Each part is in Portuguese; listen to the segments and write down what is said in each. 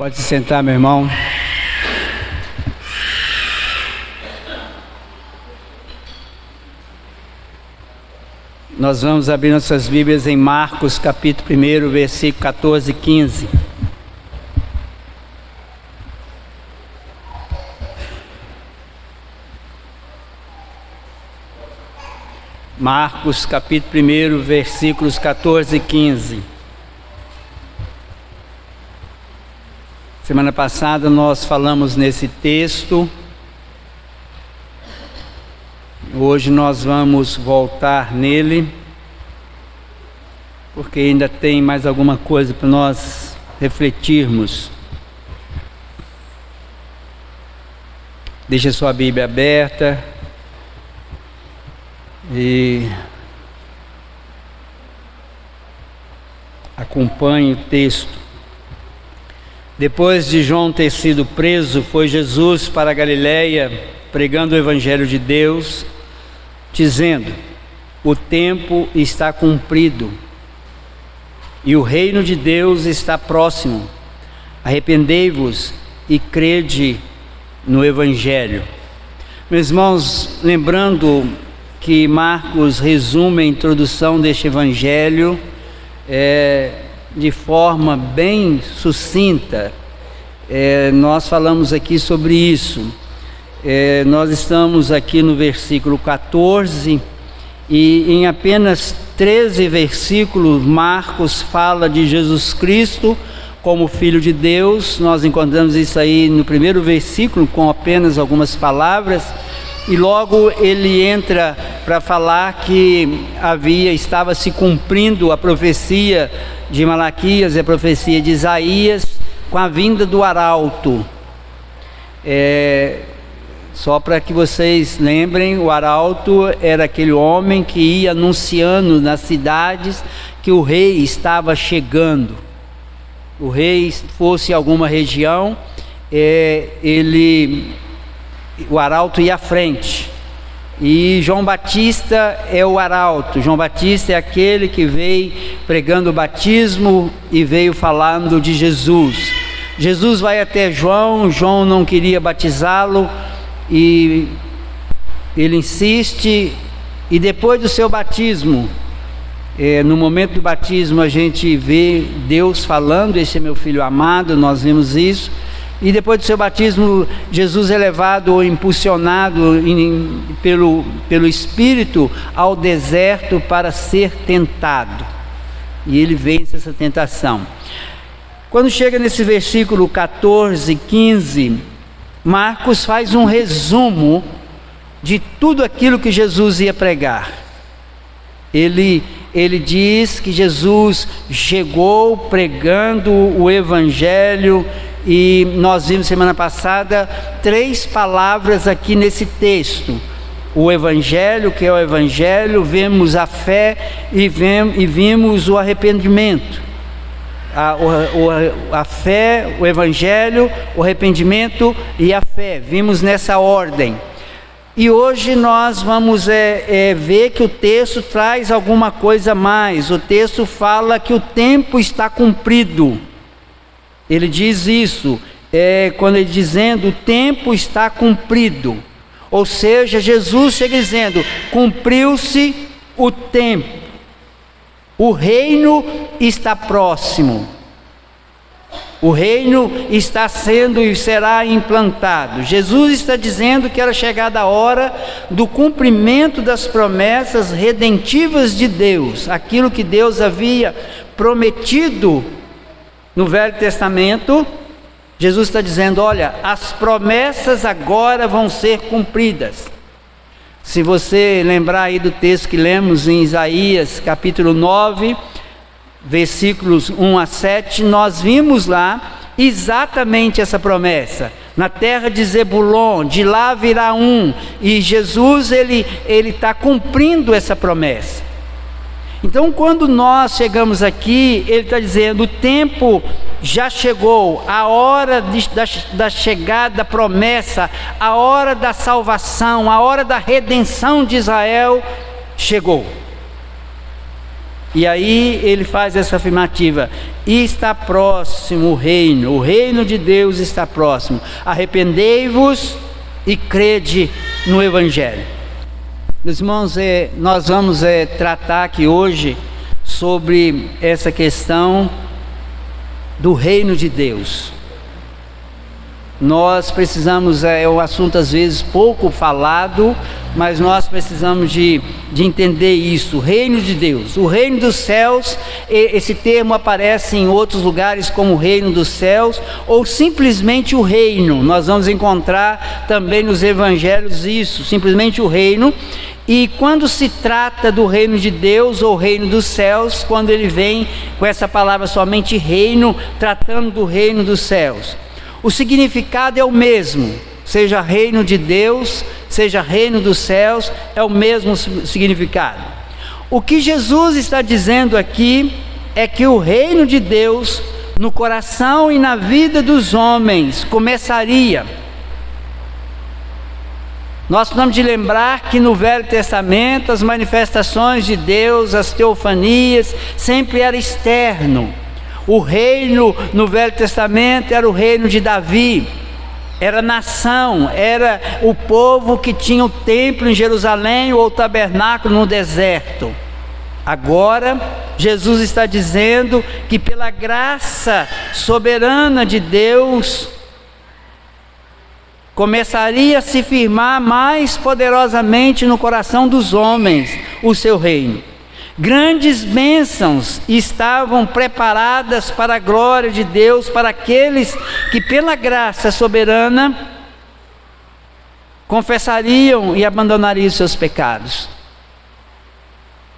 Pode se sentar, meu irmão. Nós vamos abrir nossas Bíblias em Marcos, capítulo 1, versículo 14 e 15. Marcos, capítulo 1, versículos 14 e 15. Semana passada nós falamos nesse texto. Hoje nós vamos voltar nele, porque ainda tem mais alguma coisa para nós refletirmos. Deixe a sua Bíblia aberta e acompanhe o texto. Depois de João ter sido preso, foi Jesus para a Galiléia, pregando o Evangelho de Deus, dizendo: o tempo está cumprido e o reino de Deus está próximo. Arrependei-vos e crede no Evangelho. Meus irmãos, lembrando que Marcos resume a introdução deste Evangelho de forma bem sucinta. Nós falamos aqui sobre isso. Nós estamos aqui no versículo 14 e em apenas 13 versículos Marcos fala de Jesus Cristo como Filho de Deus. Nós encontramos isso aí no primeiro versículo com apenas algumas palavras, e logo ele entra para falar que estava se cumprindo a profecia de Malaquias e a profecia de Isaías com a vinda do arauto. Só para que vocês lembrem, o arauto era aquele homem que ia anunciando nas cidades que o rei estava chegando. O rei fosse em alguma região, o arauto ia à frente. E João Batista é o arauto. João Batista é aquele que veio pregando o batismo e veio falando de Jesus. Jesus vai até João não queria batizá-lo, e ele insiste, e depois do seu batismo, no momento do batismo a gente vê Deus falando: este é meu filho amado, nós vimos isso. E depois do seu batismo, Jesus é levado ou impulsionado pelo Espírito ao deserto para ser tentado, e ele vence essa tentação. Quando chega nesse versículo 14 e 15, Marcos faz um resumo de tudo aquilo que Jesus ia pregar. Ele diz que Jesus chegou pregando o Evangelho, e nós vimos semana passada 3 palavras aqui nesse texto: o Evangelho, que é o Evangelho, vemos a fé e vimos o arrependimento. A fé, o Evangelho, o arrependimento e a fé, vimos nessa ordem. E hoje nós vamos ver que o texto traz alguma coisa a mais. O texto fala que o tempo está cumprido. Ele diz isso, quando ele dizendo o tempo está cumprido. Ou seja, Jesus chega dizendo: cumpriu-se o tempo, o reino está próximo, o reino está sendo e será implantado. Jesus está dizendo que era chegada a hora do cumprimento das promessas redentivas de Deus, aquilo que Deus havia prometido no Velho Testamento. Jesus está dizendo: olha, as promessas agora vão ser cumpridas. Se você lembrar aí do texto que lemos em Isaías capítulo 9, versículos 1 a 7, nós vimos lá exatamente essa promessa: na terra de Zebulon, de lá virá um. E Jesus ele está cumprindo essa promessa. Então, quando nós chegamos aqui, ele está dizendo: o tempo já chegou, a hora da chegada da promessa, a hora da salvação, a hora da redenção de Israel chegou. E aí ele faz essa afirmativa: e está próximo o reino de Deus está próximo. Arrependei-vos e crede no Evangelho. Meus irmãos, nós vamos tratar aqui hoje sobre essa questão do reino de Deus. Nós precisamos, é um assunto às vezes pouco falado, mas nós precisamos de entender isso. O reino de Deus, o reino dos céus, esse termo aparece em outros lugares como o reino dos céus, ou simplesmente o reino. Nós vamos encontrar também nos evangelhos isso, simplesmente o reino. E quando se trata do reino de Deus ou reino dos céus, quando ele vem com essa palavra somente reino, tratando do reino dos céus, o significado é o mesmo, seja reino de Deus, seja reino dos céus, é o mesmo significado. O que Jesus está dizendo aqui é que o reino de Deus no coração e na vida dos homens começaria. Nós precisamos de lembrar que no Velho Testamento as manifestações de Deus, as teofanias, sempre era externo. O reino no Velho Testamento era o reino de Davi, era nação, era o povo que tinha o templo em Jerusalém ou o tabernáculo no deserto. Agora, Jesus está dizendo que pela graça soberana de Deus, começaria a se firmar mais poderosamente no coração dos homens o seu reino. Grandes bênçãos estavam preparadas para a glória de Deus, para aqueles que pela graça soberana confessariam e abandonariam seus pecados.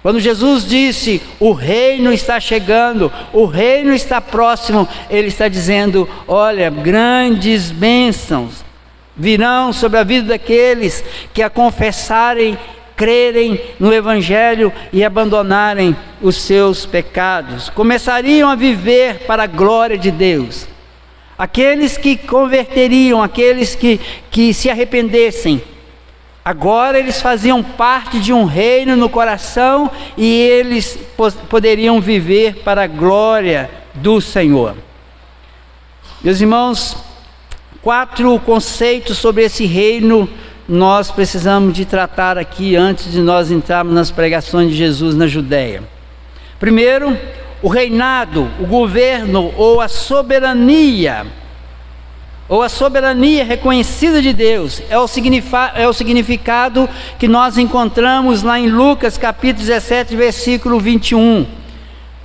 Quando Jesus disse, o reino está chegando, o reino está próximo, ele está dizendo, olha, grandes bênçãos virão sobre a vida daqueles que a confessarem, crerem no Evangelho e abandonarem os seus pecados. Começariam a viver para a glória de Deus. Aqueles que converteriam, aqueles que se arrependessem, agora eles faziam parte de um reino no coração e eles poderiam viver para a glória do Senhor. Meus irmãos, 4 conceitos sobre esse reino nós precisamos de tratar aqui antes de nós entrarmos nas pregações de Jesus na Judéia. Primeiro, o reinado, o governo ou a soberania reconhecida de Deus, é o significado que nós encontramos lá em Lucas capítulo 17, versículo 21,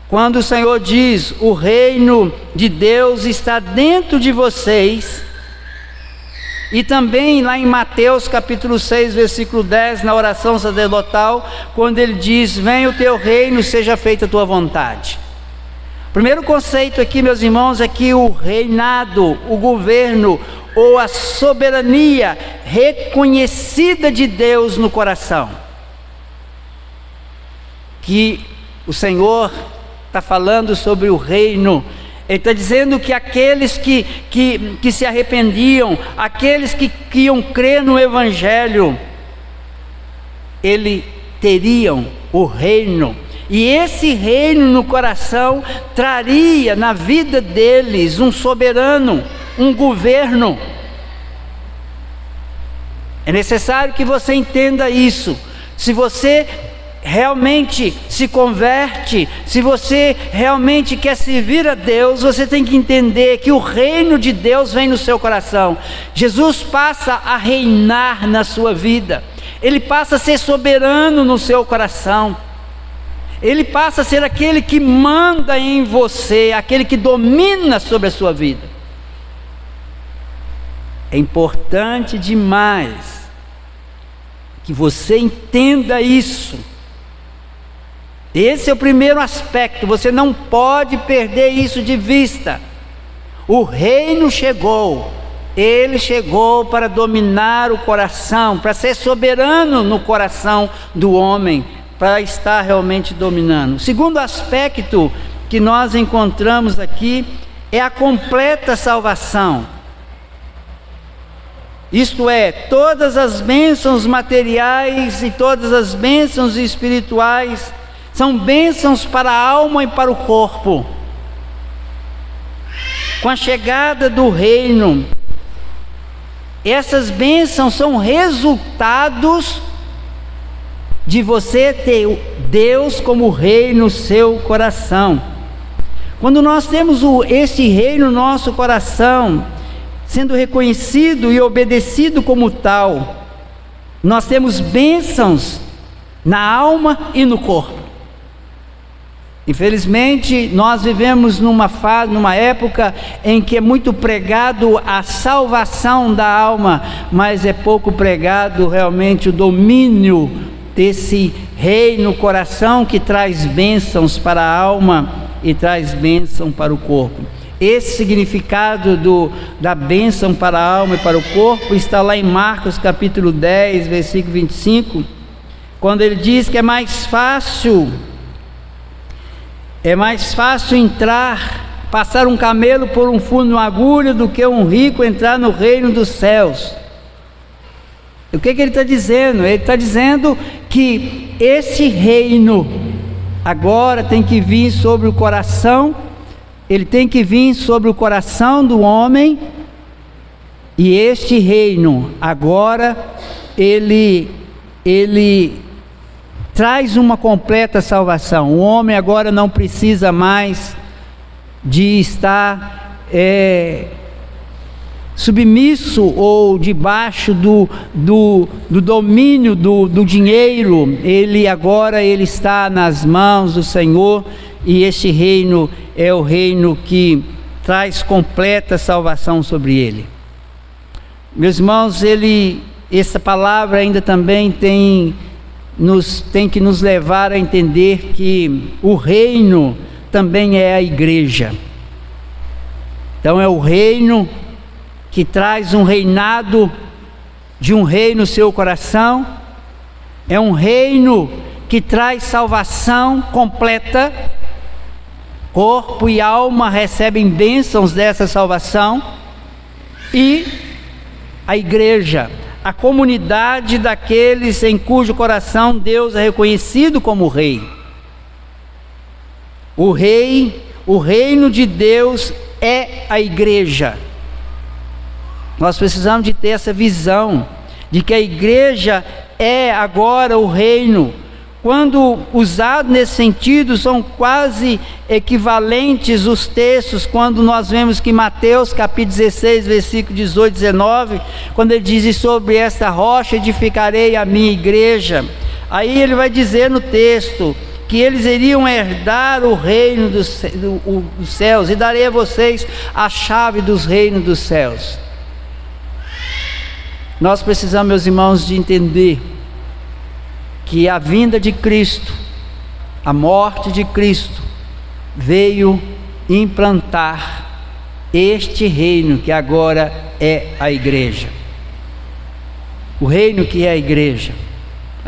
quando o Senhor diz, o reino de Deus está dentro de vocês. E também lá em Mateus capítulo 6, versículo 10, na oração sacerdotal, quando ele diz, venha o teu reino, seja feita a tua vontade. O primeiro conceito aqui, meus irmãos, é que o reinado, o governo ou a soberania reconhecida de Deus no coração. Que o Senhor está falando sobre o reino. Ele está dizendo que aqueles que se arrependiam, aqueles que iam crer no Evangelho, eles teriam o reino. E esse reino no coração traria na vida deles um soberano, um governo. É necessário que você entenda isso. Se você realmente se converte, se você realmente quer servir a Deus, você tem que entender que o reino de Deus vem no seu coração. Jesus passa a reinar na sua vida, ele passa a ser soberano no seu coração, ele passa a ser aquele que manda em você, aquele que domina sobre a sua vida. É importante demais que você entenda isso. Esse é o primeiro aspecto, você não pode perder isso de vista. O reino chegou, ele chegou para dominar o coração, para ser soberano no coração do homem, para estar realmente dominando. O segundo aspecto que nós encontramos aqui é a completa salvação. Isto é, todas as bênçãos materiais e todas as bênçãos espirituais são bênçãos para a alma e para o corpo. Com a chegada do reino, essas bênçãos são resultados de você ter Deus como rei no seu coração. Quando nós temos esse rei no nosso coração, sendo reconhecido e obedecido como tal, nós temos bênçãos na alma e no corpo. Infelizmente, nós vivemos numa época em que é muito pregado a salvação da alma, mas é pouco pregado realmente o domínio desse rei no coração que traz bênçãos para a alma e traz bênção para o corpo. Esse significado da bênção para a alma e para o corpo está lá em Marcos capítulo 10, versículo 25, quando ele diz que é mais fácil passar um camelo por um furo de uma agulha do que um rico entrar no reino dos céus. O que ele está dizendo? Ele está dizendo que esse reino agora tem que vir sobre o coração, ele tem que vir sobre o coração do homem, e este reino agora, ele traz uma completa salvação. O homem agora não precisa mais de estar submisso ou debaixo do domínio do dinheiro. Ele agora está nas mãos do Senhor, e este reino é o reino que traz completa salvação sobre ele. Meus irmãos, essa palavra ainda também tem que nos levar a entender que o reino também é a igreja. Então é o reino que traz um reinado de um rei no seu coração, é um reino que traz salvação completa, corpo e alma recebem bênçãos dessa salvação, e a igreja, a comunidade daqueles em cujo coração Deus é reconhecido como rei. O reino de Deus é a igreja. Nós precisamos de ter essa visão de que a igreja é agora o reino. Quando usado nesse sentido, são quase equivalentes os textos, quando nós vemos que Mateus capítulo 16, versículo 18 e 19, quando ele diz: sobre esta rocha edificarei a minha igreja. Aí ele vai dizer no texto que eles iriam herdar o reino dos céus, e darei a vocês a chave dos reinos dos céus. Nós precisamos, meus irmãos, de entender que a vinda de Cristo, a morte de Cristo, veio implantar este reino que agora é a igreja. O reino que é a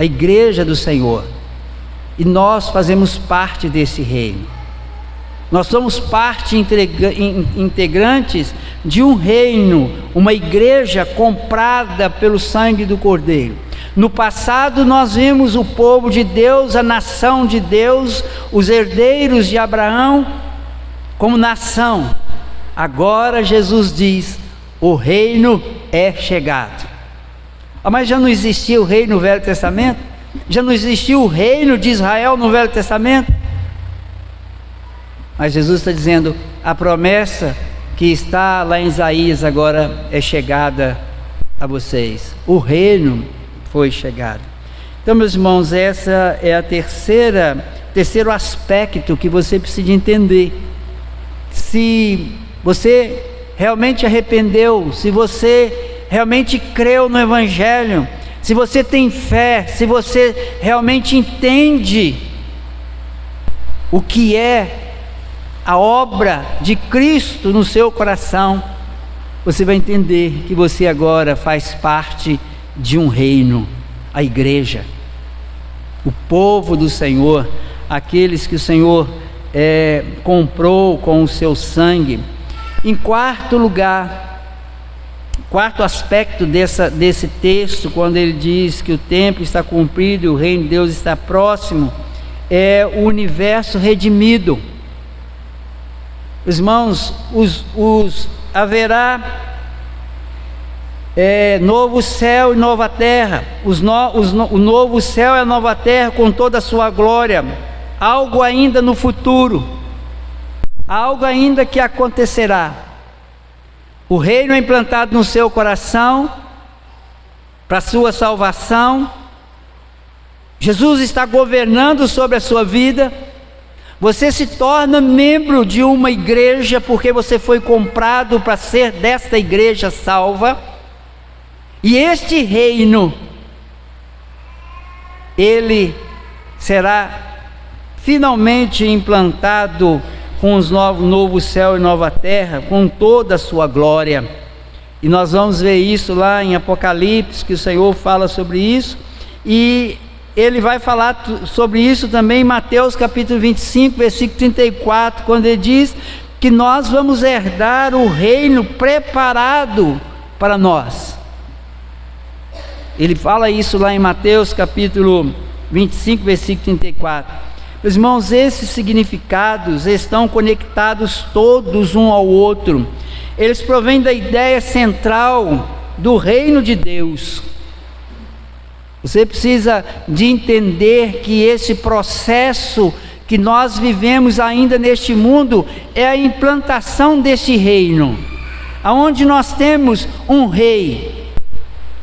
igreja do Senhor. E nós fazemos parte desse reino. Nós somos parte integrantes de um reino, uma igreja comprada pelo sangue do Cordeiro. No passado nós vimos o povo de Deus, a nação de Deus, os herdeiros de Abraão como nação. Agora Jesus diz: o reino é chegado. Mas já não existia o reino no Velho Testamento? Já não existia o reino de Israel no Velho Testamento? Mas Jesus está dizendo: a promessa que está lá em Isaías agora é chegada a vocês. O reino foi chegado. Então, meus irmãos, essa é a terceiro aspecto que você precisa entender. Se você realmente arrependeu, se você realmente creu no Evangelho, se você tem fé, se você realmente entende o que é a obra de Cristo no seu coração, você vai entender que você agora faz parte de um reino, a igreja, o povo do Senhor, aqueles que o Senhor comprou com o seu sangue. Em quarto lugar, quarto aspecto desse texto, quando ele diz que o tempo está cumprido e o reino de Deus está próximo, é o universo redimido. Irmãos, haverá novo céu e nova terra. O novo céu e a nova terra com toda a sua glória. Algo ainda no futuro, algo ainda que acontecerá. O reino é implantado no seu coração para a sua salvação. Jesus está governando sobre a sua vida. Você se torna membro de uma igreja porque você foi comprado para ser desta igreja salva. E este reino, ele será finalmente implantado com os novo céu e nova terra, com toda a sua glória. E nós vamos ver isso lá em Apocalipse, que o Senhor fala sobre isso. E ele vai falar sobre isso também em Mateus capítulo 25, versículo 34, quando ele diz que nós vamos herdar o reino preparado para nós. Ele fala isso lá em Mateus capítulo 25, versículo 34. Meus irmãos, esses significados estão conectados todos um ao outro. Eles provêm da ideia central do reino de Deus. Você precisa de entender que esse processo que nós vivemos ainda neste mundo é a implantação desse reino, aonde nós temos um rei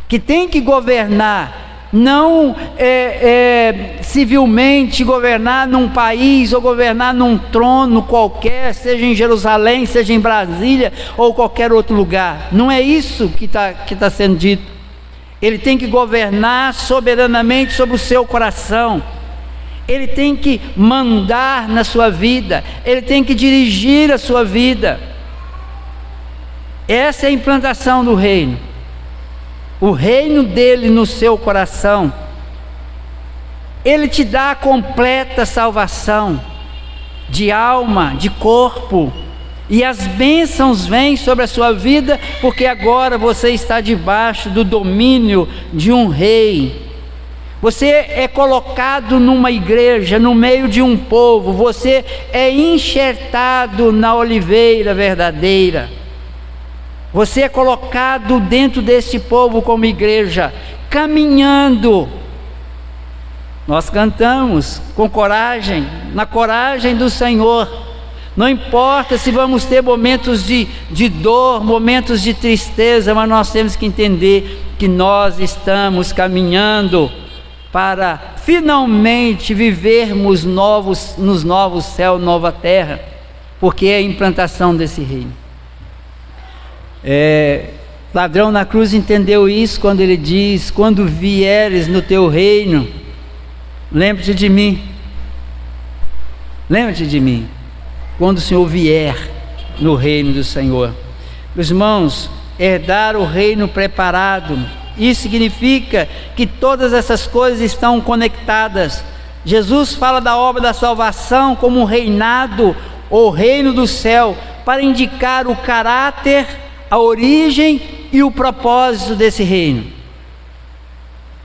que tem que governar, não civilmente governar num país ou governar num trono qualquer, seja em Jerusalém, seja em Brasília ou qualquer outro lugar. Não é isso que tá sendo dito. Ele tem que governar soberanamente sobre o seu coração. Ele tem que mandar na sua vida. Ele tem que dirigir a sua vida. Essa é a implantação do reino. O reino dele no seu coração. Ele te dá a completa salvação de alma, de corpo. E as bênçãos vêm sobre a sua vida, porque agora você está debaixo do domínio de um rei. Você é colocado numa igreja, no meio de um povo. Você é enxertado na oliveira verdadeira. Você é colocado dentro desse povo como igreja, caminhando. Nós cantamos com coragem, na coragem do Senhor. Não importa se vamos ter momentos de dor, momentos de tristeza, mas nós temos que entender que nós estamos caminhando para finalmente vivermos nos novos céus, nova terra, porque é a implantação desse reino. Ladrão na cruz entendeu isso quando ele diz: quando vieres no teu reino, lembre-te de mim. Lembre-te de mim. Quando o Senhor vier no reino do Senhor. Meus irmãos, herdar o reino preparado, isso significa que todas essas coisas estão conectadas. Jesus fala da obra da salvação como um reinado, ou reino do céu, para indicar o caráter, a origem e o propósito desse reino.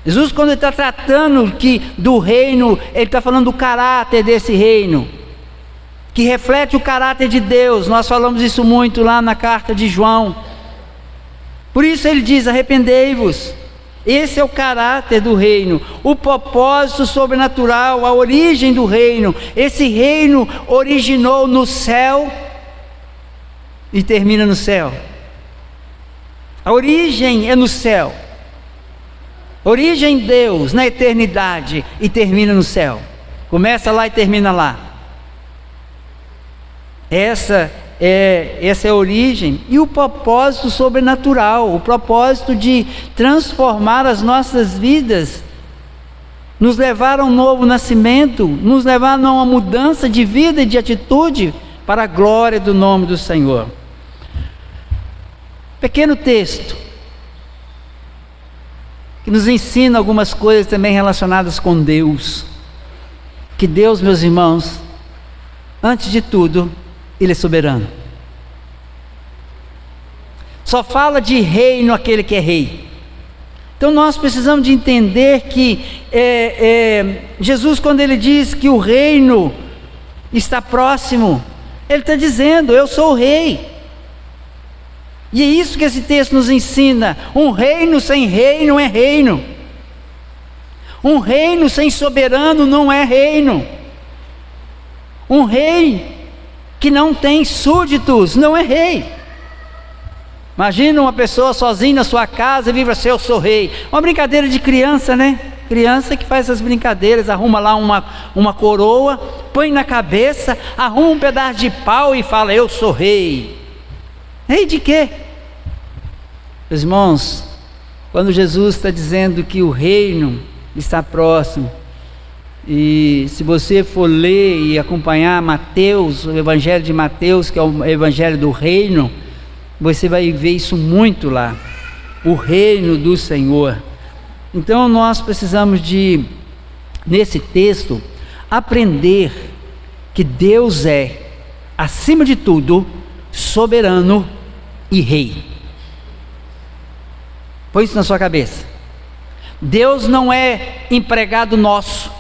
Jesus, quando ele está tratando do reino, ele está falando do caráter desse reino, que reflete o caráter de Deus. Nós falamos isso muito lá na carta de João. Por isso ele diz: arrependei-vos. Esse é o caráter do reino, o propósito sobrenatural, a origem do reino. Esse reino originou no céu e termina no céu. A origem é no céu. Origem em Deus, na eternidade, e termina no céu. Começa lá e termina lá. Essa é a origem e o propósito sobrenatural, o propósito de transformar as nossas vidas, nos levar a um novo nascimento, nos levar a uma mudança de vida e de atitude para a glória do nome do Senhor. Pequeno texto que nos ensina algumas coisas também relacionadas com Deus. Que Deus, meus irmãos, antes de tudo, Ele é soberano. Só fala de reino aquele que é rei. Então nós precisamos de entender que Jesus, quando ele diz que o reino está próximo, ele está dizendo: eu sou o rei. E é isso que esse texto nos ensina. Um reino sem rei não é reino. Um reino sem soberano não é reino. Um rei que não tem súditos não é rei. Imagina uma pessoa sozinha na sua casa e vive assim: eu sou rei. Uma brincadeira de criança, né? Criança que faz essas brincadeiras, arruma lá uma coroa, põe na cabeça, arruma um pedaço de pau e fala: eu sou rei. Rei de quê? Meus irmãos, quando Jesus está dizendo que o reino está próximo, e se você for ler e acompanhar Mateus, o Evangelho de Mateus, que é o Evangelho do reino, você vai ver isso muito lá, o reino do Senhor. Então nós precisamos de, nesse texto, aprender que Deus é, acima de tudo, soberano e rei. Põe isso na sua cabeça. Deus não é empregado nosso.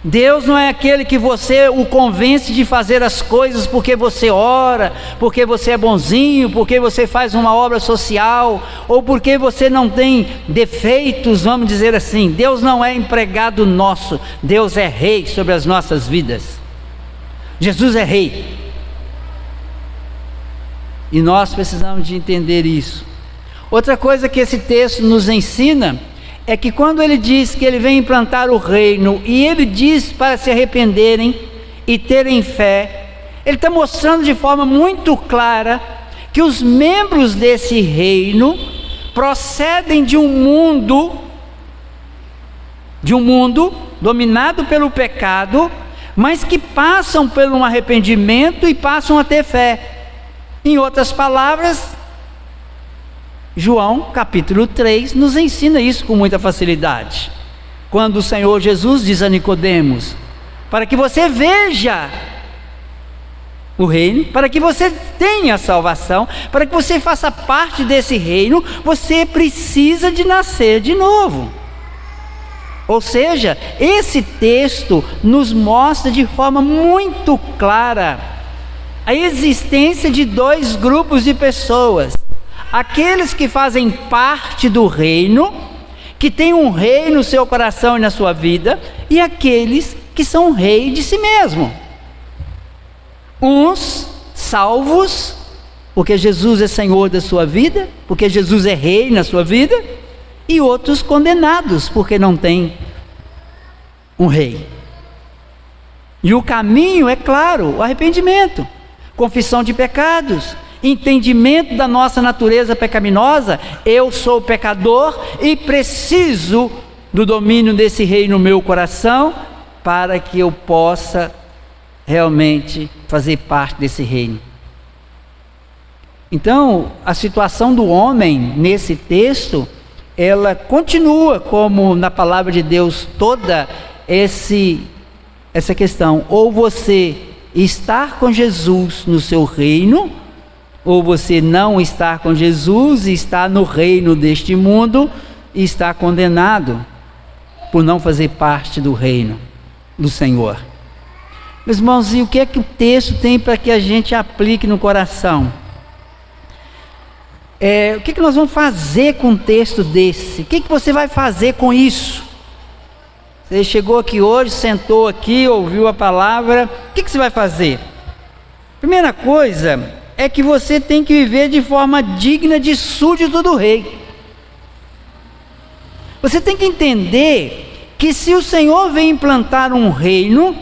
Deus não é aquele que você o convence de fazer as coisas porque você ora, porque você é bonzinho, porque você faz uma obra social, ou porque você não tem defeitos, vamos dizer assim. Deus não é empregado nosso. Deus é rei sobre as nossas vidas. Jesus é rei. E nós precisamos de entender isso. Outra coisa que esse texto nos ensina é que quando ele diz que ele vem implantar o reino, e ele diz para se arrependerem e terem fé, ele está mostrando de forma muito clara que os membros desse reino procedem de um mundo dominado pelo pecado, mas que passam por um arrependimento e passam a ter fé. Em outras palavras, João capítulo 3 nos ensina isso com muita facilidade, quando o Senhor Jesus diz a Nicodemos: para que você veja o reino, para que você tenha a salvação, para que você faça parte desse reino, você precisa de nascer de novo. Ou seja, esse texto nos mostra de forma muito clara a existência de dois grupos de pessoas: aqueles que fazem parte do reino, que têm um rei no seu coração e na sua vida, e aqueles que são rei de si mesmo. Uns salvos, porque Jesus é Senhor da sua vida, porque Jesus é rei na sua vida, e outros condenados, porque não tem um rei. E o caminho é claro: o arrependimento, confissão de pecados, entendimento da nossa natureza pecaminosa. Eu sou pecador e preciso do domínio desse rei no meu coração, para que eu possa realmente fazer parte desse reino. Então, a situação do homem nesse texto, ela continua como na palavra de Deus toda essa questão: ou você estar com Jesus no seu reino, ou você não estar com Jesus e está no reino deste mundo e está condenado por não fazer parte do reino do Senhor. Meus irmãos, e o que é que o texto tem para que a gente aplique no coração? O que nós vamos fazer com um texto desse? O que você vai fazer com isso? Você chegou aqui hoje, sentou aqui, ouviu a palavra, o que você vai fazer? Primeira coisa é que você tem que viver de forma digna de súdito do rei. Você tem que entender que se o Senhor vem implantar um reino,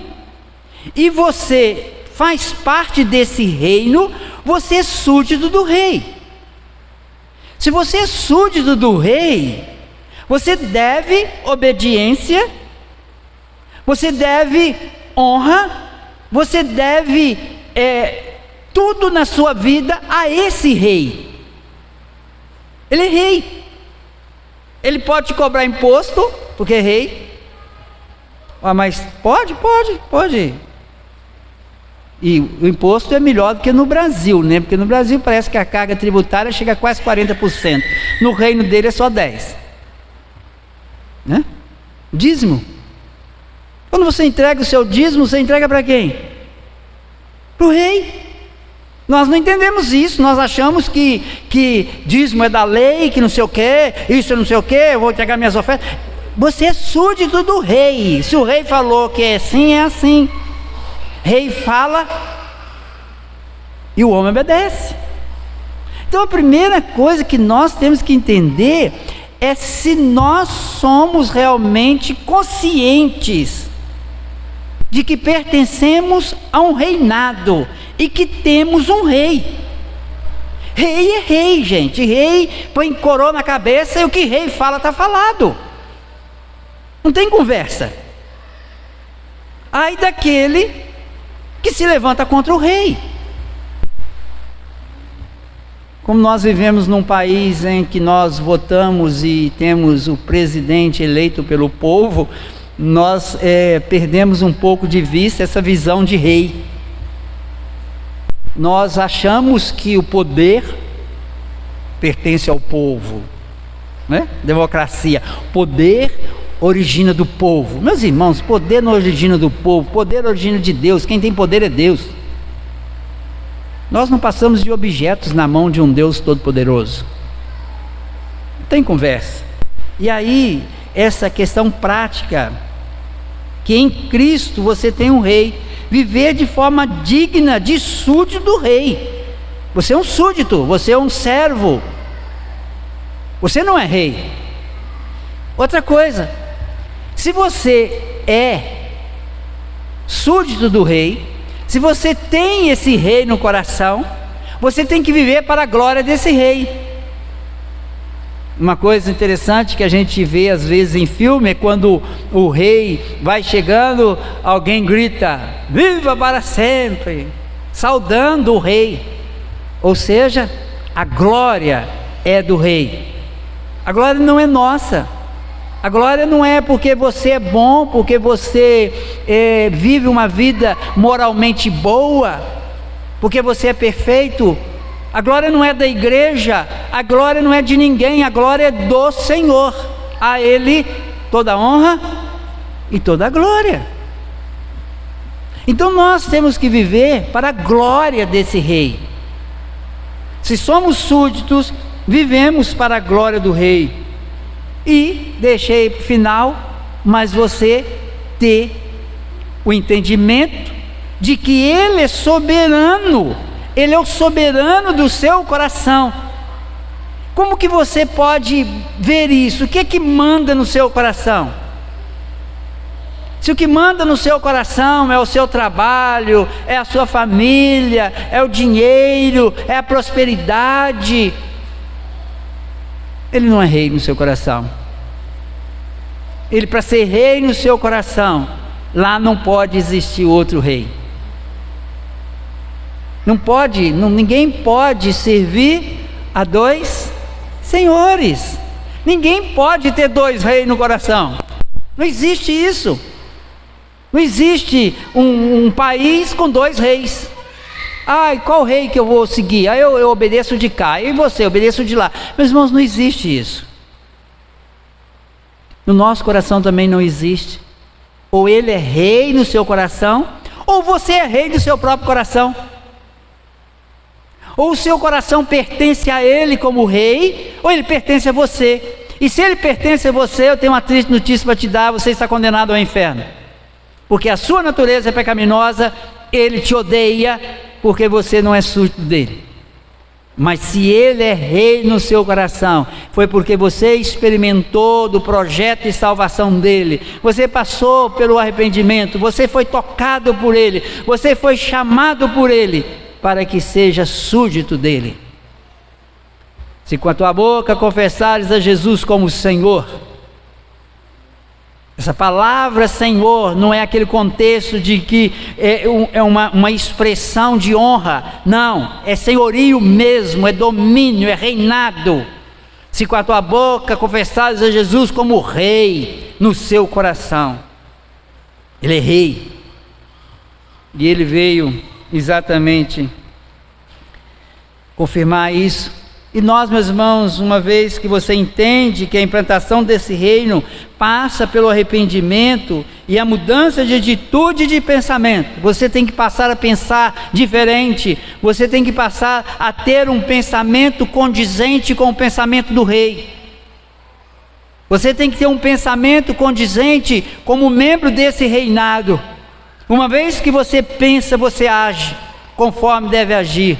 e você faz parte desse reino, você é súdito do rei. Se você é súdito do rei, você deve obediência, você deve honra, você deve tudo na sua vida a esse rei. Ele é rei. Ele pode te cobrar imposto, porque é rei. Mas pode. E o imposto é melhor do que no Brasil, né? Porque no Brasil parece que a carga tributária chega a quase 40%. No reino dele é só 10%. Né? Dízimo. Quando você entrega o seu dízimo, você entrega para quem? Para o rei. Nós não entendemos isso, nós achamos que dízimo é da lei, que não sei o que, isso é não sei o que, eu vou entregar minhas ofertas. Você é súdito do rei. Se o rei falou que é assim, é assim. Rei fala e o homem obedece. Então a primeira coisa que nós temos que entender é se nós somos realmente conscientes de que pertencemos a um reinado e que temos um rei. Rei é rei, gente. Rei põe coroa na cabeça e o que rei fala está falado. Não tem conversa. Ai daquele que se levanta contra o rei. Como nós vivemos num país em que nós votamos e temos o presidente eleito pelo povo, nós perdemos um pouco de vista essa visão de rei. Nós achamos que o poder pertence ao povo, né? Democracia. Poder origina do povo. Meus irmãos, poder não origina do povo, poder origina de Deus. Quem tem poder é Deus. Nós não passamos de objetos na mão de um Deus todo-poderoso. Não tem conversa. E aí, essa questão prática, que em Cristo você tem um rei, viver de forma digna de súdito do rei. Você é um súdito, você é um servo, você não é rei. Outra coisa, se você é súdito do rei, se você tem esse rei no coração, você tem que viver para a glória desse rei. Uma coisa interessante que a gente vê às vezes em filme é quando o rei vai chegando, alguém grita, viva para sempre, saudando o rei. Ou seja, a glória é do rei. A glória não é nossa. A glória não é porque você é bom, porque você vive uma vida moralmente boa, porque você é perfeito. A glória não é da igreja, a glória não é de ninguém, a glória é do Senhor. A Ele toda a honra e toda a glória. Então nós temos que viver para a glória desse rei. Se somos súditos, vivemos para a glória do rei. E deixei para o final, mas você ter o entendimento de que Ele é soberano. Ele é o soberano do seu coração. Como que você pode ver isso? O que é que manda no seu coração? Se o que manda no seu coração é o seu trabalho, é a sua família, é o dinheiro, é a prosperidade, Ele não é rei no seu coração. Ele, para ser rei no seu coração, lá não pode existir outro rei. Não pode, ninguém pode servir a dois senhores. Ninguém pode ter dois reis no coração. Não existe isso. Não existe um país com dois reis. Ai, qual rei que eu vou seguir? Ah, eu obedeço de cá, e você, obedeço de lá. Meus irmãos, não existe isso. No nosso coração também não existe. Ou Ele é rei no seu coração, ou você é rei do seu próprio coração. Ou o seu coração pertence a Ele como rei, ou Ele pertence a você. E se Ele pertence a você, eu tenho uma triste notícia para te dar: você está condenado ao inferno. Porque a sua natureza é pecaminosa, Ele te odeia, porque você não é súdito dele. Mas se Ele é rei no seu coração, foi porque você experimentou do projeto de salvação dele, você passou pelo arrependimento, você foi tocado por Ele, você foi chamado por Ele, para que seja súdito dele. Se com a tua boca confessares a Jesus como Senhor, essa palavra Senhor não é aquele contexto de que é uma expressão de honra, não, é senhorio mesmo, é domínio, é reinado. Se com a tua boca confessares a Jesus como Rei no seu coração, Ele é Rei, e Ele veio exatamente confirmar isso. E nós, meus irmãos, uma vez que você entende que a implantação desse reino passa pelo arrependimento e a mudança de atitude e de pensamento, você tem que passar a pensar diferente, você tem que passar a ter um pensamento condizente com o pensamento do rei. Você tem que ter um pensamento condizente como membro desse reinado. Uma vez que você pensa, você age conforme deve agir.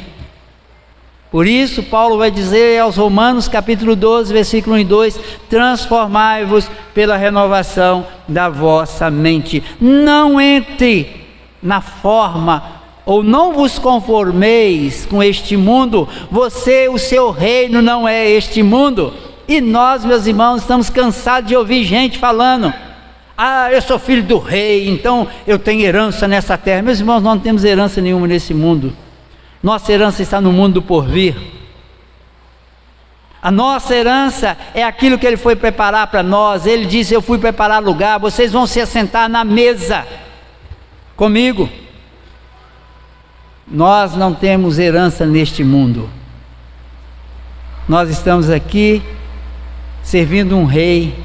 Por isso, Paulo vai dizer aos Romanos, capítulo 12, versículo 1 e 2, transformai-vos pela renovação da vossa mente. Não entre na forma, ou não vos conformeis com este mundo. O seu reino não é este mundo. E nós, meus irmãos, estamos cansados de ouvir gente falando: eu sou filho do rei, então eu tenho herança nessa terra. Meus irmãos, nós não temos herança nenhuma nesse mundo. Nossa herança está no mundo do porvir. A nossa herança é aquilo que Ele foi preparar para nós. Ele disse: eu fui preparar lugar, vocês vão se assentar na mesa comigo. Nós não temos herança neste mundo. Nós estamos aqui servindo um rei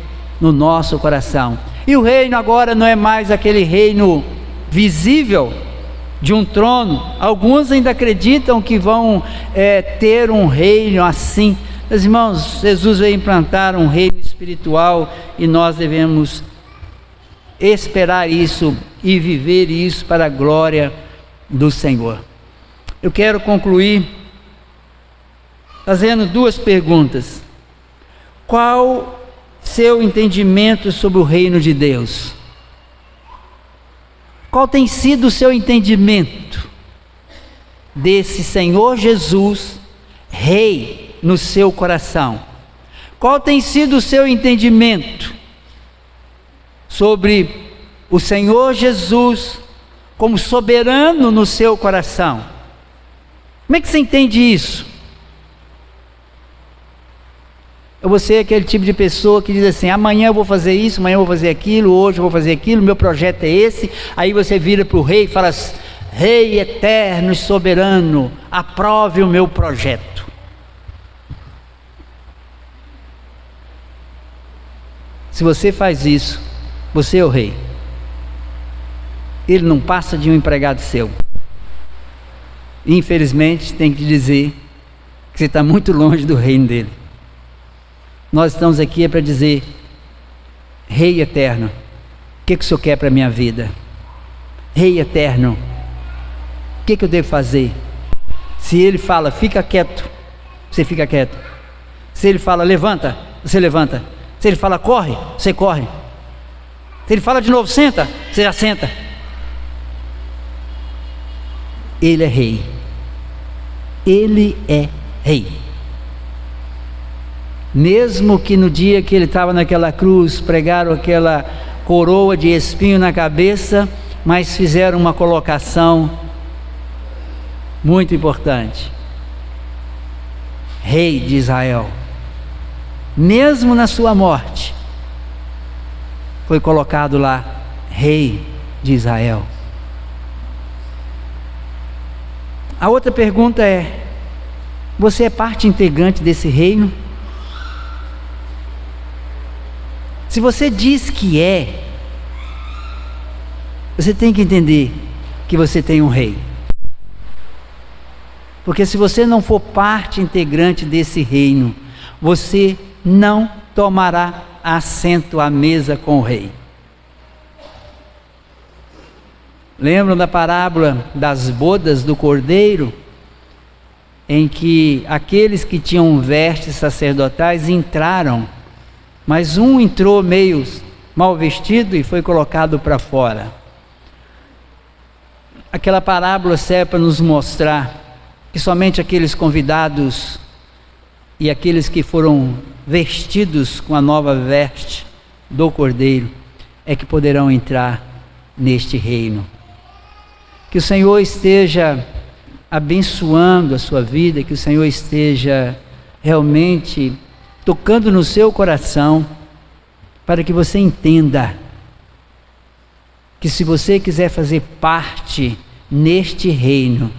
no nosso coração. E o reino agora não é mais aquele reino visível de um trono. Alguns ainda acreditam que vão ter um reino assim. Meus irmãos, Jesus veio implantar um reino espiritual e nós devemos esperar isso e viver isso para a glória do Senhor. Eu quero concluir fazendo duas perguntas. Qual seu entendimento sobre o reino de Deus? Qual tem sido o seu entendimento desse Senhor Jesus, Rei, no seu coração? Qual tem sido o seu entendimento sobre o Senhor Jesus como soberano no seu coração? Como é que você entende isso? Você é aquele tipo de pessoa que diz assim: amanhã eu vou fazer isso, amanhã eu vou fazer aquilo, hoje eu vou fazer aquilo, meu projeto é esse. Aí você vira para o rei e fala: Rei eterno e soberano, aprove o meu projeto. Se você faz isso, você é o rei. Ele não passa de um empregado seu. Infelizmente, tem que dizer que você está muito longe do reino dele. Nós estamos aqui para dizer: Rei eterno, o que o Senhor quer para a minha vida? Rei eterno, o que eu devo fazer? Se Ele fala fica quieto, você fica quieto. Se Ele fala levanta, você levanta. Se Ele fala corre, você corre. Se Ele fala de novo senta, você já senta. Ele é rei. Ele é rei. Mesmo que no dia que Ele estava naquela cruz, pregaram aquela coroa de espinho na cabeça, mas fizeram uma colocação muito importante: Rei de Israel. Mesmo na sua morte, foi colocado lá: Rei de Israel. A outra pergunta é: você é parte integrante desse reino? Se você diz que é, você tem que entender que você tem um rei. Porque se você não for parte integrante desse reino, você não tomará assento à mesa com o rei. Lembram da parábola das bodas do cordeiro? Em que aqueles que tinham vestes sacerdotais entraram, mas um entrou meio mal vestido e foi colocado para fora. Aquela parábola serve para nos mostrar que somente aqueles convidados e aqueles que foram vestidos com a nova veste do Cordeiro é que poderão entrar neste reino. Que o Senhor esteja abençoando a sua vida, que o Senhor esteja realmente tocando no seu coração, para que você entenda que se você quiser fazer parte neste reino,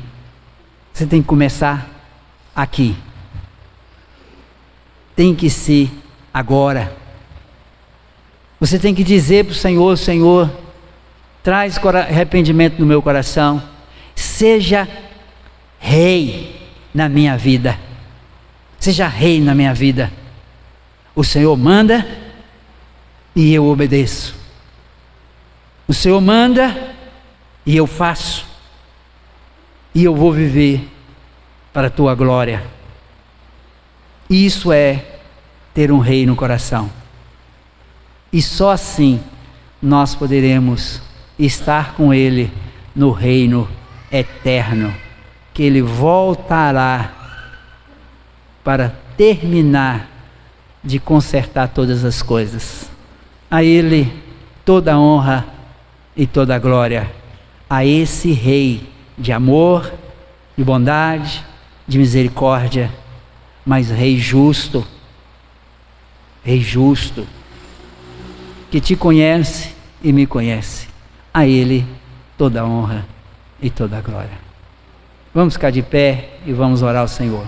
você tem que começar aqui. tem que ser agora. Você tem que dizer para o Senhor: Senhor, traz arrependimento no meu coração, seja rei na minha vida, seja rei na minha vida. O Senhor manda e eu obedeço. O Senhor manda e eu faço, e eu vou viver para a tua glória. Isso é ter um rei no coração. E só assim nós poderemos estar com Ele no reino eterno, que Ele voltará para terminar de consertar todas as coisas. A Ele toda a honra e toda a glória, a esse Rei de amor, de bondade, de misericórdia, mas Rei justo, que te conhece e me conhece. A Ele toda a honra e toda a glória. Vamos ficar de pé e vamos orar ao Senhor.